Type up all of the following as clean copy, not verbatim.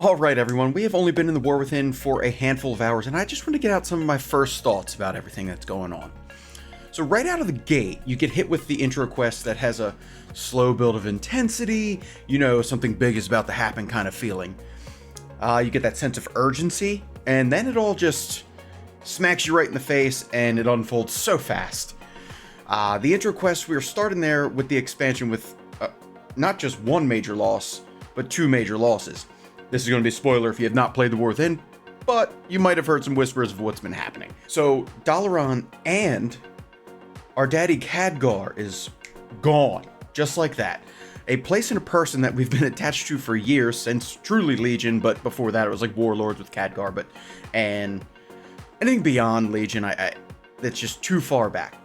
Alright everyone, we have only been in the War Within for a handful of hours, and I just want to get out some of my first thoughts about everything that's going on. So right out of the gate, you get hit with the intro quest that has a slow build of intensity, something big is about to happen kind of feeling. You get that sense of urgency, and then it all just smacks you right in the face, and it unfolds so fast. The intro quest, we are starting there with the expansion with not just one major loss, but two major losses. This is going to be a spoiler if you have not played The War Within, but you might have heard some whispers of what's been happening. So, Dalaran and our daddy Khadgar is gone, just like that. A place and a person that we've been attached to for years, since truly Legion, but before that it was like Warlords with Khadgar, and anything beyond Legion, that's just too far back.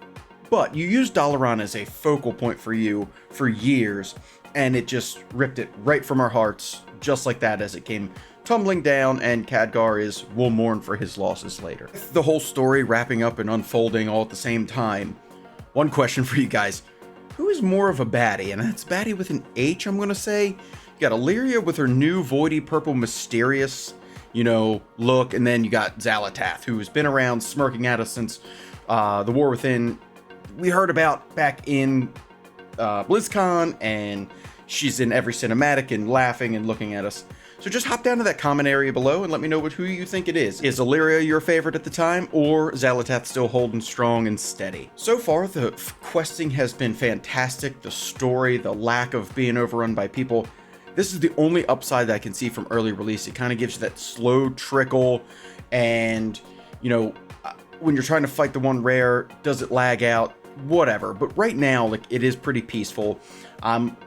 But you used Dalaran as a focal point for you for years, and it just ripped it right from our hearts, just like that, as it came tumbling down, and Khadgar will mourn for his losses later. With the whole story wrapping up and unfolding all at the same time, one question for you guys: who is more of a baddie? And that's baddie with an H, I'm gonna say. You got Illyria with her new voidy purple mysterious, look, and then you got Xal'atath, who has been around smirking at us since the War Within we heard about back in BlizzCon, and she's in every cinematic and laughing and looking at us. So just hop down to that comment area below and let me know who you think it is. Is Illyria your favorite at the time, or Xal'atath still holding strong and steady? So far, the questing has been fantastic. The story, the lack of being overrun by people. This is the only upside that I can see from early release. It kind of gives you that slow trickle, and, when you're trying to fight the one rare, does it lag out? Whatever. But right now, it is pretty peaceful. I'm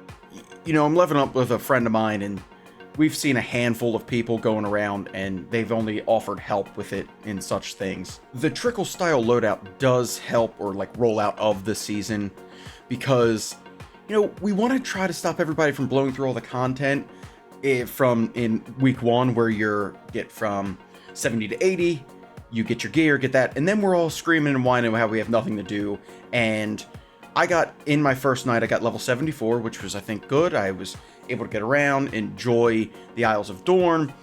living up with a friend of mine, and we've seen a handful of people going around, and they've only offered help with it in such things. The trickle style loadout does help, or rollout of the season, because we want to try to stop everybody from blowing through all the content from in week one, where you get from 70 to 80. You get your gear, get that, and then we're all screaming and whining how we have nothing to do. And in my first night, I got level 74, which was, I think, good. I was able to get around, enjoy the Isles of Dorn,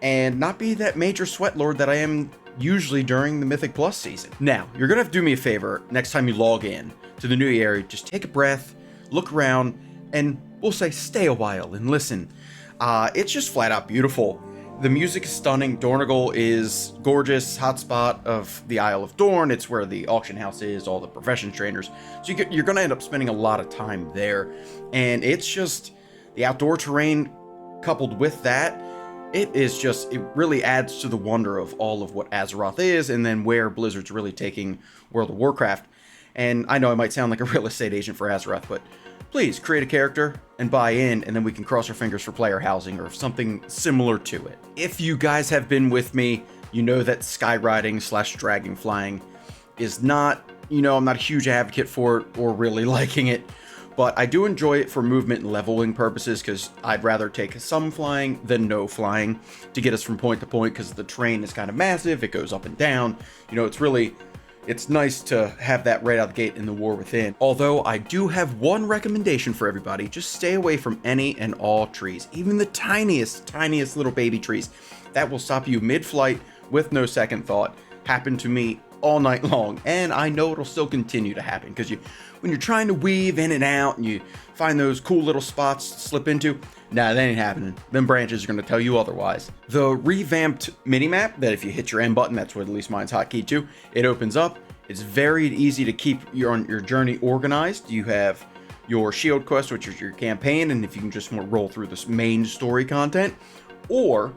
and not be that major sweat lord that I am usually during the Mythic Plus season. Now, you're gonna have to do me a favor next time you log in to the new area. Just take a breath, look around, and we'll say stay a while and listen. It's just flat out beautiful. The music is stunning. Dornogal is gorgeous, hotspot of the Isle of Dorn. It's where the auction house is, all the profession trainers. So you're going to end up spending a lot of time there. And it's just the outdoor terrain coupled with that. It really adds to the wonder of all of what Azeroth is, and then where Blizzard's really taking World of Warcraft. And I know I might sound like a real estate agent for Azeroth, but please create a character and buy in, and then we can cross our fingers for player housing or something similar to it. If you guys have been with me, you know that skywriting / dragon flying is not, I'm not a huge advocate for it or really liking it, but I do enjoy it for movement and leveling purposes, because I'd rather take some flying than no flying to get us from point to point, because the terrain is kind of massive. It goes up and down. It's nice to have that right out the gate in the War Within. Although I do have one recommendation for everybody: just stay away from any and all trees, even the tiniest little baby trees. That will stop you mid-flight with no second thought. Happened to me all night long, and I know it'll still continue to happen, because when you're trying to weave in and out and you find those cool little spots to slip into, nah, that ain't happening. Them branches are going to tell you otherwise. The revamped minimap, that if you hit your M button, that's what at least mine's hotkeyed to, it opens up. It's very easy to keep your journey organized. You have your shield quest, which is your campaign, and if you can just roll through this main story content, or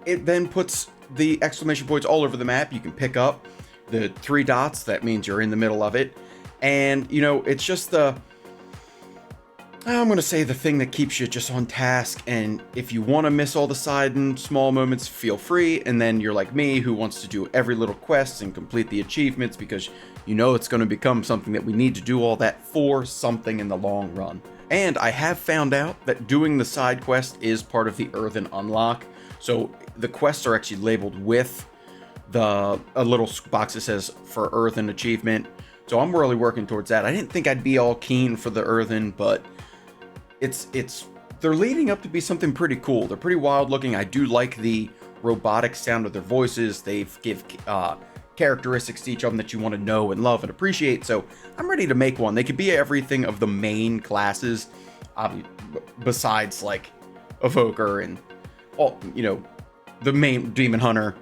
it then puts the exclamation points all over the map. You can pick up the 3 dots. That means you're in the middle of it. And, it's just I'm going to say the thing that keeps you just on task. And if you want to miss all the side and small moments, feel free. And then you're like me, who wants to do every little quest and complete the achievements, because it's going to become something that we need to do all that for something in the long run. And I have found out that doing the side quest is part of the Earthen unlock. So the quests are actually labeled with a little box that says for Earthen achievement. So I'm really working towards that. I didn't think I'd be all keen for the Earthen, but it's they're leading up to be something pretty cool. They're pretty wild looking. I do like the robotic sound of their voices. They've give characteristics to each of them that you want to know and love and appreciate. So I'm ready to make one. They could be everything of the main classes, besides like Evoker and all, you know, the main Demon Hunter.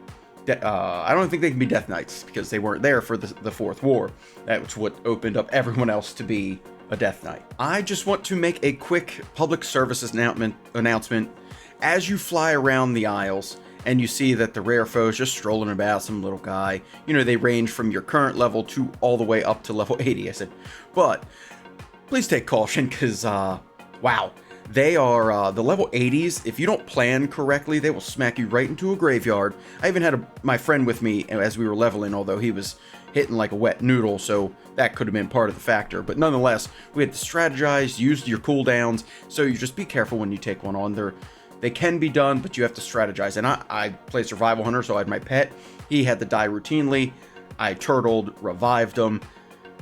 I don't think they can be Death Knights because they weren't there for the Fourth War. That was what opened up everyone else to be a Death Knight. I just want to make a quick public services announcement. As you fly around the Isles and you see that the rare foes just strolling about, some little guy, you know, they range from your current level to all the way up to level 80. I said, but please take caution because, wow. They are the level 80s. If you don't plan correctly, they will smack you right into a graveyard. I even had my friend with me as we were leveling, although he was hitting like a wet noodle, so that could have been part of the factor. But nonetheless, we had to strategize, use your cooldowns, so you just be careful when you take one on. They can be done, but you have to strategize. And I play Survival Hunter, so I had my pet. He had to die routinely. I turtled, revived him.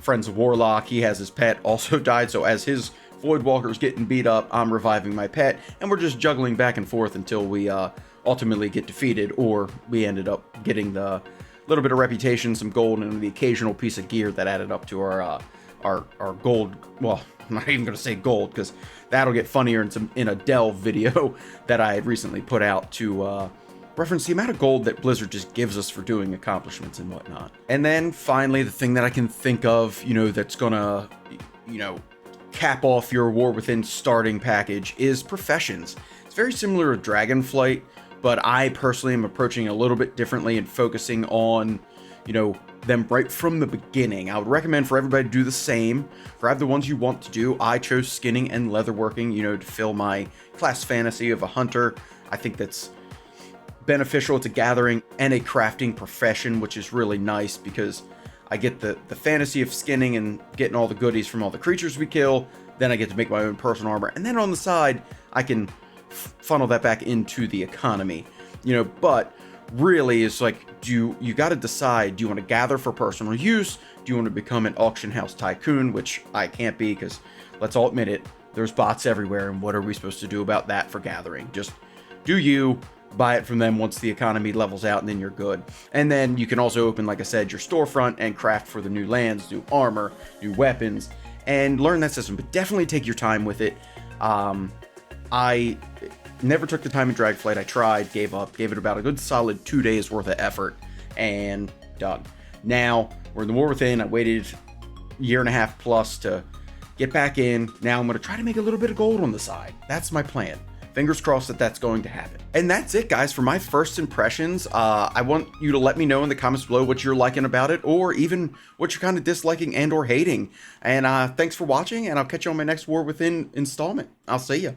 Friends of Warlock, he has his pet, also died, so as his Voidwalker's getting beat up, I'm reviving my pet, and we're just juggling back and forth until we ultimately get defeated, or we ended up getting the little bit of reputation, some gold, and the occasional piece of gear that added up to our gold. Well, I'm not even going to say gold, because that'll get funnier in a delve video that I had recently put out to reference the amount of gold that Blizzard just gives us for doing accomplishments and whatnot. And then finally, the thing that I can think of, you know, that's gonna, you know, cap off your War Within starting package is professions. It's very similar to Dragonflight, but I personally am approaching it a little bit differently and focusing on, you know, them right from the beginning. I would recommend for everybody to do the same. Grab the ones you want to do. I chose skinning and leatherworking, you know, to fill my class fantasy of a hunter. I think that's beneficial to gathering and a crafting profession, which is really nice because I get the fantasy of skinning and getting all the goodies from all the creatures we kill. Then I get to make my own personal armor. And then on the side, I can funnel that back into the economy. You know, but really it's like, you got to decide, do you want to gather for personal use? Do you want to become an auction house tycoon? Which I can't be because, let's all admit it, there's bots everywhere. And what are we supposed to do about that for gathering? Just do you. Buy it from them once the economy levels out, and then you're good. And then you can also open, like I said, your storefront and craft for the new lands, new armor, new weapons, and learn that system. But definitely take your time with it. I never took the time in Dragonflight. I tried, gave up, gave it about a good solid 2 days worth of effort, and done. Now we're in the War Within. I waited a year and a half plus to get back in. Now I'm going to try to make a little bit of gold on the side. That's my plan. Fingers crossed that that's going to happen. And that's it, guys, for my first impressions. I want you to let me know in the comments below what you're liking about it, or even what you're kind of disliking and or hating. And thanks for watching, and I'll catch you on my next War Within installment. I'll see ya.